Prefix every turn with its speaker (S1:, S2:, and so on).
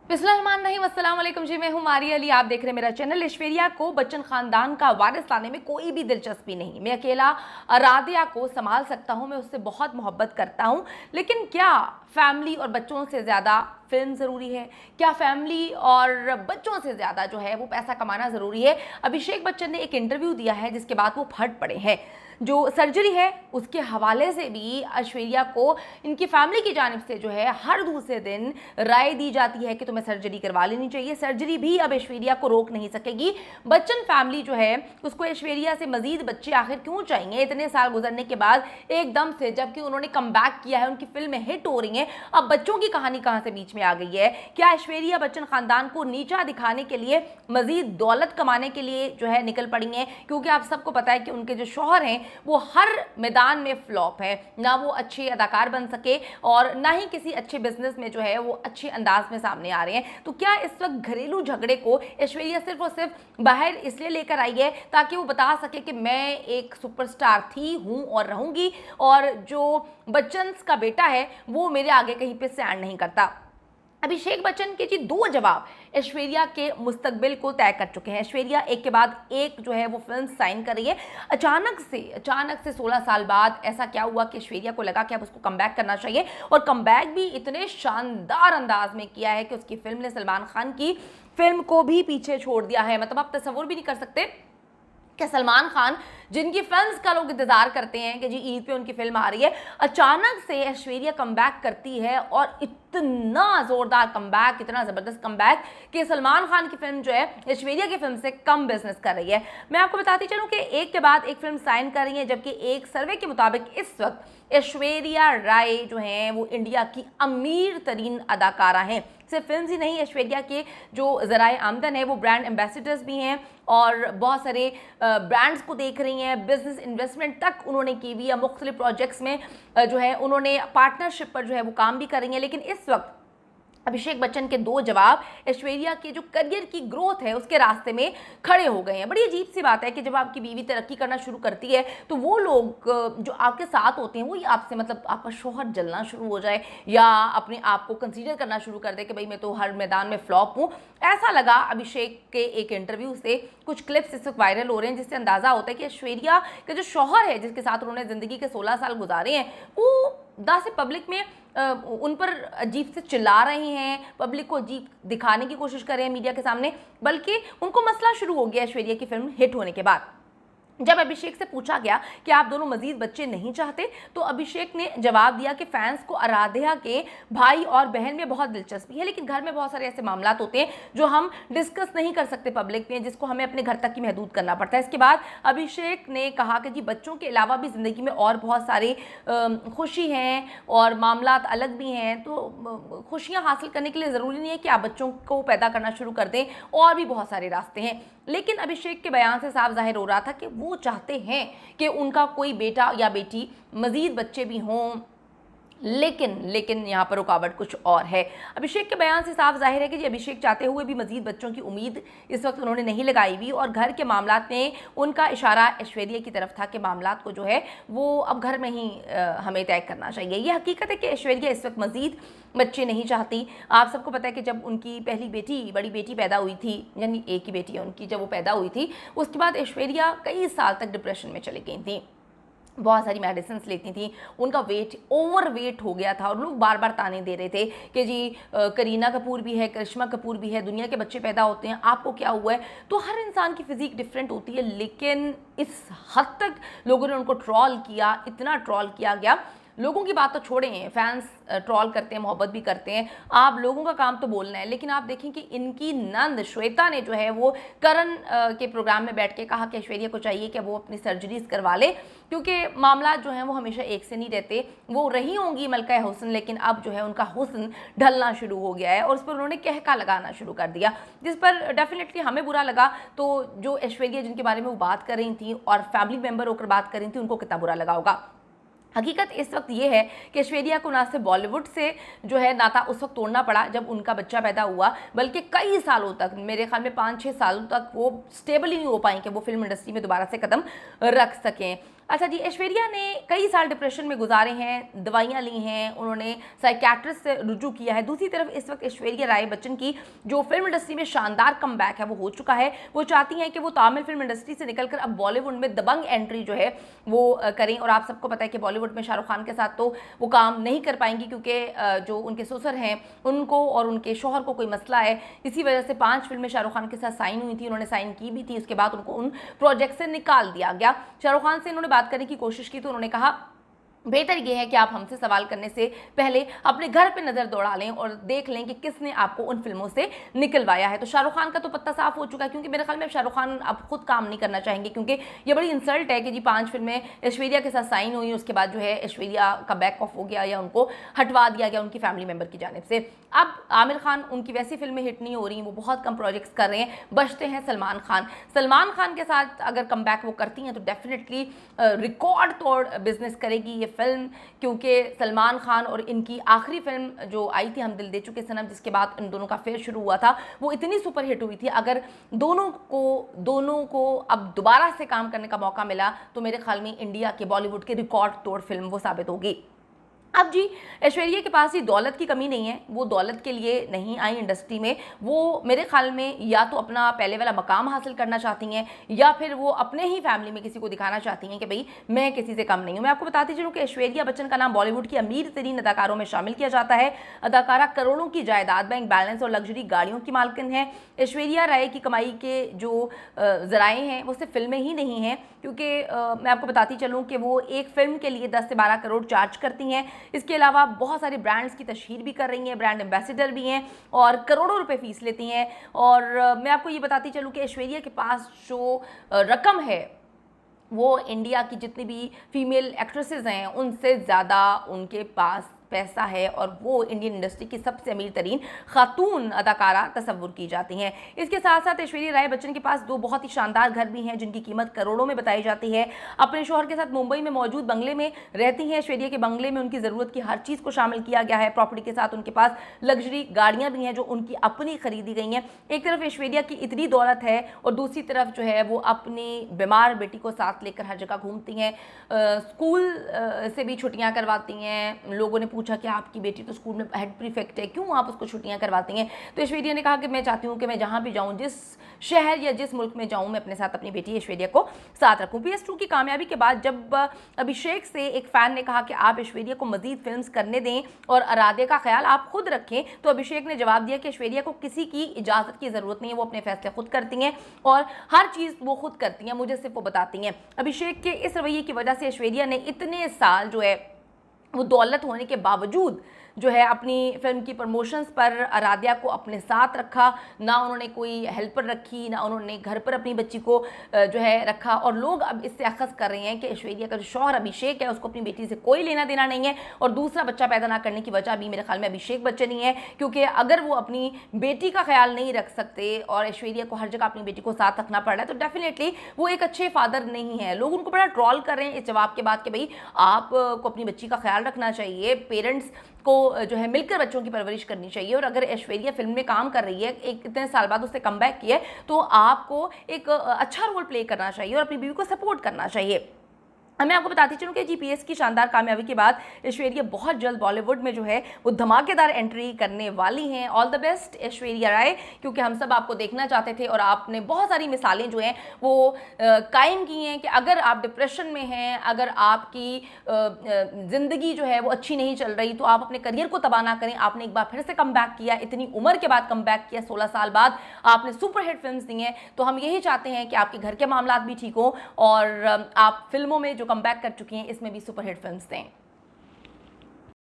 S1: बिस्मिल्लाहिर्रहमानिर्रहीम, अस्सलाम वालेकुम जी। मैं हूँ मारिया अली, आप देख रहे हैं मेरा चैनल। ऐश्वर्या को बच्चन खानदान का वारिस लाने में कोई भी दिलचस्पी नहीं। मैं अकेला राधिया को संभाल सकता हूँ, मैं उससे बहुत मोहब्बत करता हूँ। लेकिन क्या फैमिली और बच्चों से ज़्यादा फिल्म ज़रूरी है? क्या फैमिली और बच्चों से ज़्यादा जो है वो पैसा कमाना ज़रूरी है? अभिषेक बच्चन ने एक इंटरव्यू दिया है जिसके बाद वो फट पड़े हैं। जो सर्जरी है उसके हवाले से भी ऐश्वर्या को इनकी फैमिली की जानिब से जो है हर दूसरे दिन राय दी जाती है कि तुम्हें सर्जरी करवा लेनी चाहिए। सर्जरी भी अब ऐश्वर्या को रोक नहीं सकेगी। बच्चन फैमिली जो है उसको ऐश्वर्या से मजीद बच्चे आखिर क्यों चाहिए इतने साल गुजरने के बाद एकदम से, जबकि उन्होंने कम बैक किया है, उनकी फिल्में हिट हो रही हैं। अब बच्चों की कहानी कहां से बीच में आ गई है? क्या ऐश्वर्या बच्चन खानदान को नीचा दिखाने के लिए, मजीद दौलत कमाने के लिए जो है निकल पड़ी हैं? क्योंकि आप सबको पता है कि उनके जो शौहर हैं वो हर मैदान में फ्लॉप है। ना वो अच्छे अदाकार बन सके और ना ही किसी अच्छे बिजनेस में जो है वो अच्छे अंदाज में सामने आ रहे हैं। तो क्या इस वक्त घरेलू झगड़े को ऐश्वर्या सिर्फ और सिर्फ बाहर इसलिए लेकर आई है ताकि वो बता सके कि मैं एक सुपरस्टार थी, हूं और रहूंगी, और जो बच्चन का बेटा है वो मेरे आगे कहीं पे स्टैंड नहीं करता? अभिषेक बच्चन के जी दो जवाब ऐश्वर्या के मुस्तकबिल को तय कर चुके हैं। ऐश्वर्या एक के बाद एक जो है वो फिल्म साइन कर रही है। अचानक से 16 साल बाद ऐसा क्या हुआ कि ऐश्वर्या को लगा कि अब उसको कमबैक करना चाहिए, और कमबैक भी इतने शानदार अंदाज में किया है कि उसकी फिल्म ने सलमान खान की फिल्म को भी पीछे छोड़ दिया है। मतलब आप तस्वुर भी नहीं कर सकते कि सलमान खान, जिनकी फिल्म्स का लोग इंतजार करते हैं कि जी ईद पे उनकी फिल्म आ रही है, अचानक से ऐश्वर्या कमबैक करती है, और इतना जोरदार कमबैक, इतना जबरदस्त कमबैक कि सलमान खान की फिल्म जो है ऐश्वर्या की फिल्म से कम बिजनेस कर रही है। मैं आपको बताती चलूं कि एक के बाद एक फिल्म साइन कर रही है, जबकि एक सर्वे के मुताबिक इस वक्त ऐश्वर्या राय जो हैं वो इंडिया की अमीर तरीन अदाकारा हैं। सिर्फ फिल्म ही नहीं, ऐश्वर्या के जो ज़राए आमदन है वो ब्रांड एम्बेसडर्स भी हैं और बहुत सारे ब्रांड्स को देख रही हैं। बिजनेस इन्वेस्टमेंट तक उन्होंने की हुई है, मुख्तलिफ प्रोजेक्ट्स में जो है उन्होंने पार्टनरशिप पर जो है वो काम भी कर रही हैं। लेकिन इस वक्त अभिषेक बच्चन के दो जवाब ऐश्वर्या के जो करियर की ग्रोथ है उसके रास्ते में खड़े हो गए हैं। बड़ी अजीब सी बात है कि जब आपकी बीवी तरक्की करना शुरू करती है तो वो लोग जो आपके साथ होते हैं वही आपसे, मतलब आपका शौहर जलना शुरू हो जाए या अपने आप को कंसीडर करना शुरू कर दे कि भाई मैं तो हर मैदान में फ्लॉप हूँ। ऐसा लगा अभिषेक के एक इंटरव्यू से। कुछ क्लिप्स इस वक्त वायरल हो रहे हैं जिससे अंदाजा होता है कि ऐश्वर्या के जो शौहर है जिसके साथ उन्होंने जिंदगी के 16 साल गुजारे हैं वो दा से पब्लिक में उन पर अजीब से चिल्ला रहे हैं, पब्लिक को अजीब दिखाने की कोशिश कर रहे हैं मीडिया के सामने। बल्कि उनको मसला शुरू हो गया ऐश्वर्या की फिल्म हिट होने के बाद। जब अभिषेक से पूछा गया कि आप दोनों मजीद बच्चे नहीं चाहते, तो अभिषेक ने जवाब दिया कि फैंस को आराध्या के भाई और बहन में बहुत दिलचस्पी है, लेकिन घर में बहुत सारे ऐसे मामला होते हैं जो हम डिस्कस नहीं कर सकते पब्लिक में, जिसको हमें अपने घर तक ही महदूद करना पड़ता है। इसके बाद अभिषेक ने कहा कि जी बच्चों के अलावा भी ज़िंदगी में और बहुत सारे खुशी हैं और मामला अलग भी हैं, तो खुशियाँ हासिल करने के लिए ज़रूरी नहीं है कि आप बच्चों को पैदा करना शुरू कर दें, और भी बहुत सारे रास्ते हैं। लेकिन अभिषेक के बयान से साफ जाहिर हो रहा था कि वो चाहते हैं कि उनका कोई बेटा या बेटी, मजीद बच्चे भी हों, लेकिन यहाँ पर रुकावट कुछ और है। अभिषेक के बयान से साफ जाहिर है कि जी अभिषेक चाहते हुए भी मजीद बच्चों की उम्मीद इस वक्त उन्होंने नहीं लगाई हुई, और घर के मामलात में उनका इशारा ऐश्वर्या की तरफ था कि मामलात को जो है वो अब घर में ही हमें तय करना चाहिए। ये हकीकत है कि ऐश्वर्या इस वक्त मजीद बच्चे नहीं चाहती। आप सबको पता है कि जब उनकी पहली बेटी, बड़ी बेटी पैदा हुई थी, यानी एक ही बेटी है उनकी, जब वो पैदा हुई थी उसके बाद ऐश्वर्या कई साल तक डिप्रेशन में चली गई थी, बहुत सारी मेडिसिन लेती थी, उनका वेट ओवर वेट हो गया था, और लोग बार बार ताने दे रहे थे कि जी करीना कपूर भी है, करिश्मा कपूर भी है, दुनिया के बच्चे पैदा होते हैं, आपको क्या हुआ है? तो हर इंसान की फिजिक डिफरेंट होती है, लेकिन इस हद तक लोगों ने उनको ट्रॉल किया, इतना ट्रॉल किया गया। लोगों की बात तो छोड़ें, फैंस ट्रॉल करते हैं, मोहब्बत भी करते हैं, आप लोगों का काम तो बोलना है। लेकिन आप देखें कि इनकी नंद श्वेता ने जो है वो करण के प्रोग्राम में बैठ के कहा कि ऐश्वर्या को चाहिए कि वो अपनी सर्जरीज करवा ले, क्योंकि मामला जो हैं वो हमेशा एक से नहीं रहते। वो रही होंगी मलका हुस्न, लेकिन अब जो है उनका हुस्न ढलना शुरू हो गया है, और उस पर उन्होंने कहका लगाना शुरू कर दिया, जिस पर डेफिनेटली हमें बुरा लगा। तो जो ऐश्वर्या जिनके बारे में वो बात कर रही थी और फैमिली मेम्बर होकर बात कर रही थी, उनको कितना बुरा लगा होगा। हकीकत इस वक्त ये है कि ऐश्वर्या को ना सिर्फ बॉलीवुड से जो है नाता उस वक्त तोड़ना पड़ा जब उनका बच्चा पैदा हुआ, बल्कि कई सालों तक, मेरे ख्याल में 5-6 सालों तक वो स्टेबल ही नहीं हो पाई कि वो फिल्म इंडस्ट्री में दोबारा से कदम रख सकें। अच्छा जी, ऐश्वर्या ने कई साल डिप्रेशन में गुजारे हैं, दवाइयाँ ली हैं, उन्होंने साइकियाट्रिस्ट से रुजू किया है। दूसरी तरफ इस वक्त ऐश्वर्या राय बच्चन की जो फिल्म इंडस्ट्री में शानदार कमबैक है वो हो चुका है। वो चाहती हैं कि वो तमिल फिल्म इंडस्ट्री से निकलकर अब बॉलीवुड में दबंग एंट्री जो है वो करें। और आप सबको पता है कि बॉलीवुड में शाहरुख खान के साथ तो वो काम नहीं कर पाएंगी, क्योंकि जो उनके ससुर हैं उनको और उनके शोहर को कोई मसला है। इसी वजह से 5 फिल्में शाहरुख खान के साथ साइन हुई थी, उन्होंने साइन की भी थी, उसके बाद उनको उन प्रोजेक्ट से निकाल दिया गया। शाहरुख खान से इन्होंने बात करने की कोशिश की तो उन्होंने कहा बेहतर ये है कि आप हमसे सवाल करने से पहले अपने घर पे नज़र दौड़ा लें और देख लें कि किसने आपको उन फिल्मों से निकलवाया है। तो शाहरुख खान का तो पत्ता साफ हो चुका है, क्योंकि मेरे ख्याल में शाहरुख खान अब खुद काम नहीं करना चाहेंगे, क्योंकि ये बड़ी इंसल्ट है कि जी 5 फिल्में ऐश्वर्या के साथ साइन हुई, उसके बाद जो है ऐश्वर्या का बैक ऑफ हो गया या उनको हटवा दिया गया उनकी फैमिली मेम्बर की जानिब से। अब आमिर खान, उनकी वैसी फिल्में हिट नहीं हो रही, वो बहुत कम प्रोजेक्ट्स कर रहे हैं, बचते हैं सलमान खान। सलमान खान के साथ अगर कम बैक वो करती हैं तो डेफिनेटली रिकॉर्ड तोड़ बिजनेस करेगी ये फिल्म, क्योंकि सलमान खान और इनकी आखिरी फिल्म जो आई थी हम दिल दे चुके सनम, जिसके बाद इन दोनों का फेयर शुरू हुआ था, वो इतनी सुपर हिट हुई थी। अगर दोनों को अब दोबारा से काम करने का मौका मिला तो मेरे ख्याल में इंडिया के बॉलीवुड के रिकॉर्ड तोड़ फिल्म वो साबित होगी। अब जी ऐश्वर्या के पास ही दौलत की कमी नहीं है, वो दौलत के लिए नहीं आई इंडस्ट्री में। वो मेरे ख्याल में या तो अपना पहले वाला मकाम हासिल करना चाहती हैं या फिर वो अपने ही फैमिली में किसी को दिखाना चाहती हैं कि भाई मैं किसी से कम नहीं हूँ। मैं आपको बताती चलूँ कि ऐश्वर्या बच्चन का नाम बॉलीवुड की अमीर तरीन अदाकारों में शामिल किया जाता है। अदाकारा करोड़ों की जायदाद, बैंक बैलेंस और लग्जरी गाड़ियों की मालकिन है। ऐश्वर्या राय की कमाई के जो जराए हैं वो सिर्फ फिल्में ही नहीं हैं, क्योंकि मैं आपको बताती चलूँ कि वो एक फिल्म के लिए 10 से 12 करोड़ चार्ज करती हैं। इसके अलावा बहुत सारे ब्रांड्स की तशहीर भी कर रही हैं, ब्रांड एम्बेसडर भी हैं और करोड़ों रुपए फीस लेती हैं। और मैं आपको ये बताती चलूँ कि ऐश्वर्या के पास जो रकम है वो इंडिया की जितनी भी फीमेल एक्ट्रेसेस हैं उनसे ज़्यादा उनके पास पैसा है, और वो इंडियन इंडस्ट्री की सबसे अमीर तरीन खातून अदाकारा तस्वुर की जाती हैं। इसके साथ साथ ऐश्वर्या राय बच्चन के पास 2 बहुत ही शानदार घर भी हैं जिनकी कीमत करोड़ों में बताई जाती है। अपने शौहर के साथ मुंबई में मौजूद बंगले में रहती हैं ऐश्वर्या के बंगले में उनकी ज़रूरत की हर चीज़ को शामिल किया गया है। प्रॉपर्टी के साथ उनके पास लग्जरी गाड़ियाँ भी हैं जो उनकी अपनी खरीदी गई हैं। एक तरफ ऐश्वर्या की इतनी दौलत है और दूसरी तरफ जो है वो अपनी बीमार बेटी को साथ लेकर हर जगह घूमती हैं, स्कूल से भी छुट्टियाँ करवाती हैं। लोगों ने पूछा कि आपकी बेटी तो स्कूल में हेड प्रीफेक्ट है, क्यों आप उसको छुट्टियां करवाती हैं? तो ऐश्वर्या ने कहा कि मैं चाहती हूं कि मैं जहां भी जाऊं, जिस शहर या जिस मुल्क में जाऊं, मैं अपने साथ अपनी बेटी ऐश्वर्या को साथ रखूं। PS2 की कामयाबी के बाद जब अभिषेक से एक फैन ने कहा कि आप ऐश्वर्या को मजीद फिल्म्स करने दें और आराध्या का ख्याल आप खुद रखें, तो अभिषेक ने जवाब दिया कि ऐश्वर्या को किसी की इजाज़त की ज़रूरत नहीं है, वो अपने फैसले खुद करती हैं और हर चीज़ वो खुद करती हैं, मुझे सिर्फ वो बताती हैं। अभिषेक के इस रवैये की वजह से ऐश्वर्या ने इतने साल जो है वो दौलत होने के बावजूद जो है अपनी फिल्म की प्रमोशंस पर आराध्या को अपने साथ रखा। ना उन्होंने कोई हेल्पर रखी, ना उन्होंने घर पर अपनी बच्ची को जो है रखा। और लोग अब इससे अखज़ कर रहे हैं कि ऐश्वर्या का जो शौहर अभिषेक है उसको अपनी बेटी से कोई लेना देना नहीं है। और दूसरा बच्चा पैदा ना करने की वजह भी मेरे ख्याल में अभिषेक बच्चन ही है, क्योंकि अगर वो अपनी बेटी का ख्याल नहीं रख सकते और ऐश्वर्या को हर जगह अपनी बेटी को साथ रखना पड़ रहा है, तो डेफिनेटली वो एक अच्छे फादर नहीं है। लोग उनको बड़ा ट्रॉल कर रहे हैं इस जवाब के बाद कि भाई आपको अपनी बच्ची का ख्याल रखना चाहिए, पेरेंट्स को जो है मिलकर बच्चों की परवरिश करनी चाहिए। और अगर ऐश्वर्या फिल्म में काम कर रही है, एक इतने साल बाद उसने कमबैक किया है, तो आपको एक अच्छा रोल प्ले करना चाहिए और अपनी बीवी को सपोर्ट करना चाहिए। मैं आपको बताती चलूँ कि GPS की शानदार कामयाबी के बाद ऐश्वर्या बहुत जल्द बॉलीवुड में जो है वो धमाकेदार एंट्री करने वाली हैं। All the best Aishwarya Rai, क्योंकि हम सब आपको देखना चाहते थे और आपने बहुत सारी मिसालें जो हैं वो कायम की हैं कि अगर आप डिप्रेशन में हैं, अगर आपकी ज़िंदगी जो है वो अच्छी नहीं चल रही, तो आप अपने करियर को तबाह ना करें। आपने एक बार फिर से कम बैक किया, इतनी उम्र के बाद कम बैक किया, 16 साल बाद आपने सुपरहिट फिल्म दी हैं। तो हम यही चाहते हैं कि आपके घर के मामला भी ठीक हों और आप फिल्मों में जो कम बैक कर चुकी हैं इसमें भी सुपरहिट फिल्म्स दें।